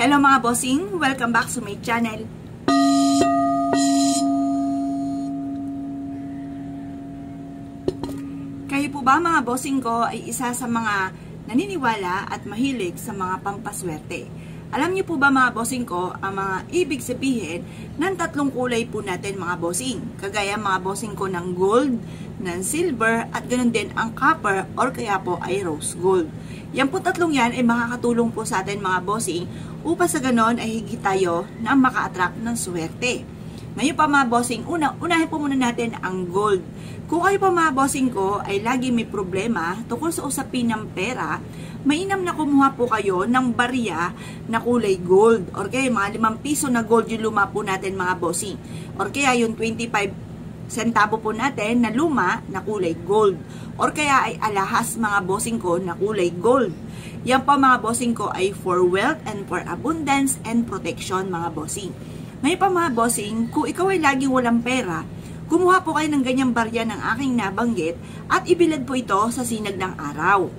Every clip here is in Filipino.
Hello mga bossing! Welcome back to my channel. Kayo po ba mga bossing ko ay isa sa mga naniniwala at mahilig sa mga pampaswerte? Alam niyo po ba mga bossing ko ang mga ibig sabihin ng tatlong kulay po natin mga bossing? Kagaya mga bossing ko ng gold, ng silver, at ganoon din ang copper or kaya po ay rose gold. Yan po tatlong yan ay makakatulong po sa atin mga bossing upang sa ganoon ay higit tayo na maka-attract ng swerte. Ngayon pa mga bossing, unahin po muna natin ang gold. Kung kayo pa mga bossing ko ay lagi may problema tungkol sa usapin ng pera, mainam na kumuha po kayo ng barya na kulay gold. Or kaya mga 5 piso na gold yung luma po natin mga bossing. Or kaya yung 25 sentabo po natin na luma na kulay gold. Or kaya ay alahas mga bossing ko na kulay gold. Yan pa mga bossing ko ay for wealth and for abundance and protection mga bossing. Ngayon pa mga bossing, kung ikaw ay laging walang pera, kumuha po kayo ng ganyang barya ng aking nabanggit at ibilad po ito sa sinag ng araw.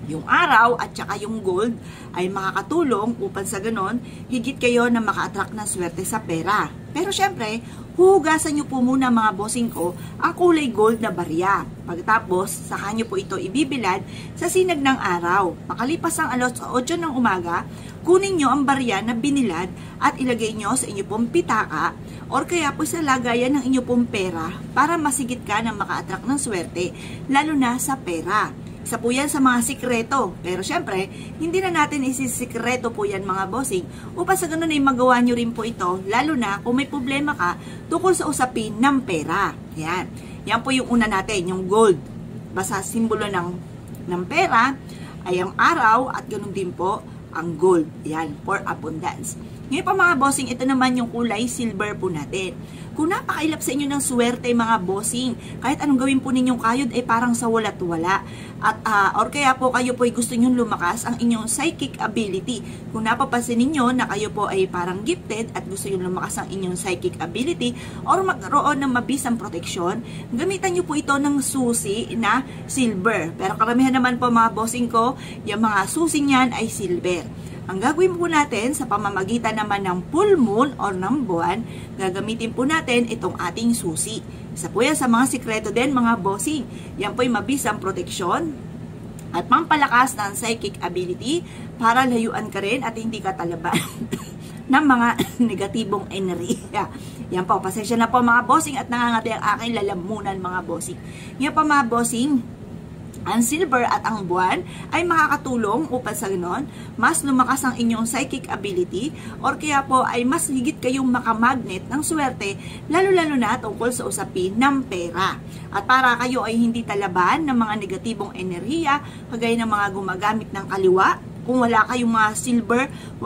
Yung araw at saka yung gold ay makakatulong upang sa ganon, higit kayo na maka-attract ng swerte sa pera. Pero syempre, huhugasan nyo po muna mga bossing ko ang kulay gold na barya. Pagkatapos, saka nyo po ito ibibilad sa sinag ng araw. Makalipas ang alas 8 ng umaga, kunin nyo ang barya na binilad at ilagay nyo sa inyo pong pitaka or kaya po sa lagayan ng inyo pong pera para masigit ka na maka-attract ng swerte, lalo na sa pera. Isa po yan sa mga sikreto. Pero syempre, hindi na natin isisikreto po yan mga bossing upang sa ganun ay magawa nyo rin po ito, lalo na kung may problema ka tungkol sa usapin ng pera. Yan. Yan po yung una natin, yung gold. Basta simbolo ng pera ay ang araw at ganun din po ang gold. Yan, for abundance. Ngayon pa mga bossing, ito naman yung kulay silver po natin. Kung napakailap sa inyo ng swerte mga bossing, kahit anong gawin po ninyong kayod ay parang sa wala't wala. At, or kaya po kayo po ay gusto nyong lumakas ang inyong psychic ability. Kung napapansin ninyo na kayo po ay parang gifted at gusto nyong lumakas ang inyong psychic ability or magkaroon ng mabisang proteksyon, gamitan nyo po ito ng susi na silver. Pero karamihan naman po mga bossing ko, yung mga susi niyan ay silver. Ang gagawin po natin sa pamamagitan naman ng full moon or ng buwan, gagamitin po natin itong ating susi. Isa po yan sa mga sikreto din mga bossing. Yan po ay mabisang proteksyon at pampalakas ng psychic ability para layuan ka rin at hindi ka talaban ng mga negatibong enerhiya. Yan po, pasensya na po mga bossing at nangangati ang aking lalamunan mga bossing. Yan po mga bossing, ang silver at ang buwan ay makakatulong upang sa ganon, mas lumakas ang inyong psychic ability or kaya po ay mas higit kayong makamagnet ng swerte, lalo-lalo na tungkol sa usapin ng pera. At para kayo ay hindi talaban ng mga negatibong enerhiya, kagaya ng mga gumagamit ng kaliwa. Kung wala kayong mga silver,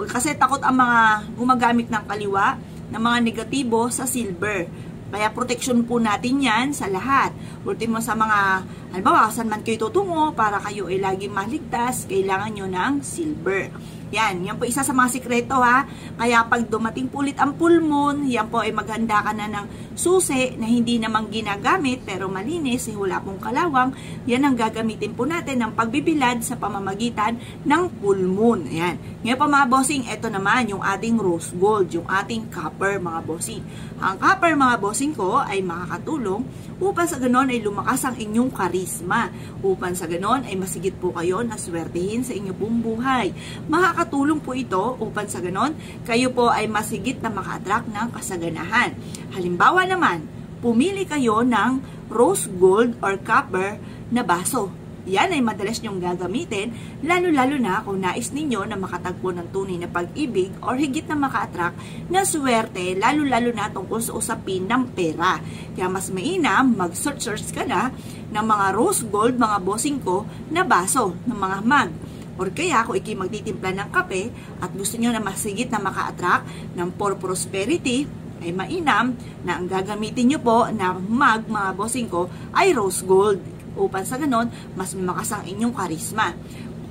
kasi takot ang mga gumagamit ng kaliwa ng mga negatibo sa silver. Kaya protection po natin yan sa lahat. Ultimo sa mga, halimbawa, saan man kayo tutungo para kayo ay laging maligtas, kailangan nyo ng silver. Yan po isa sa mga sikreto ha. Kaya pag dumating po ulit ang full moon, yan po ay maghanda ka na ng susi na hindi namang ginagamit pero malinis, wala pong kalawang. Yan ang gagamitin po natin ng pagbibilad sa pamamagitan ng full moon. Yan. Ngayon pa mga bossing, ito naman yung ating rose gold, yung ating copper mga bossing. Ang copper mga bossing ko ay makakatulong upang sa ganon ay lumakas ang inyong karisma. Upang sa ganon ay masigit po kayo na swertihin sa inyong pong buhay. Makakatulong po ito upang sa ganon kayo po ay masigit na maka-attract ng kasaganahan. Halimbawa naman, pumili kayo ng rose gold or copper na baso. Yan ay madalas nyong gagamitin, lalo-lalo na kung nais ninyo na makatagpo ng tunay na pag-ibig or higit na maka-attract na swerte, lalo-lalo na tungkol sa usapin ng pera. Kaya mas mainam, mag-search ka na ng mga rose gold, mga bossing ko, na baso, ng mga mug. Or kaya kung ikay magtitimpla ng kape at gusto nyo na masigit na maka-attract ng for prosperity, ay mainam na ang gagamitin nyo po na mug, mga bossing ko, ay rose gold. Upang sa ganon, mas lumakas ang inyong karisma.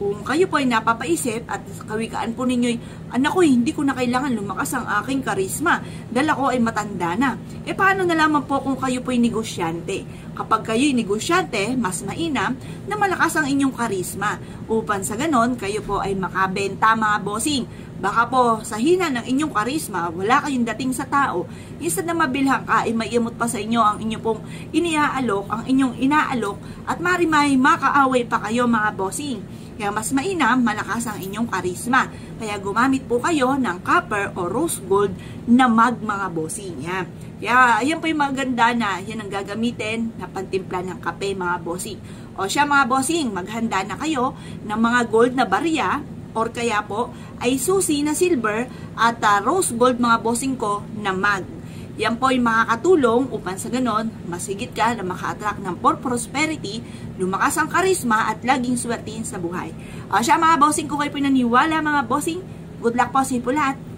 Kung kayo po ay napapaisip at kawikaan po ninyo'y, anak ko, hindi ko na kailangan lumakas ang aking karisma dahil ako ay matanda na. E paano na lamang po kung kayo po ay negosyante? Kapag kayo ay negosyante, mas mainam na malakas ang inyong karisma upang sa ganon kayo po ay makabenta mga bossing. Baka po sa hina ng inyong karisma, wala kayong dating sa tao, instead na mabilhan ka, ay maiimot pa sa inyo ang inyong pong iniaalok, ang inyong inaalok, at marimay makaaway pa kayo mga bossing. Kaya mas mainam, malakas ang inyong karisma. Kaya gumamit po kayo ng copper o rose gold na mag mga bossing. Yan. Kaya ayan po yung maganda na yan ang gagamitin na pantimpla ng kape mga bossing. O siya mga bossing, maghanda na kayo ng mga gold na barya or kaya po ay susi na silver at rose gold mga bossing ko na mag. Yan po yung makakatulong upang sa ganon, masigit ka na maka-attract ng for prosperity, lumakas ang karisma at laging swertihin sa buhay. Siya mga bossing ko kayo pinaniwala mga bossing. Good luck po sa po lahat.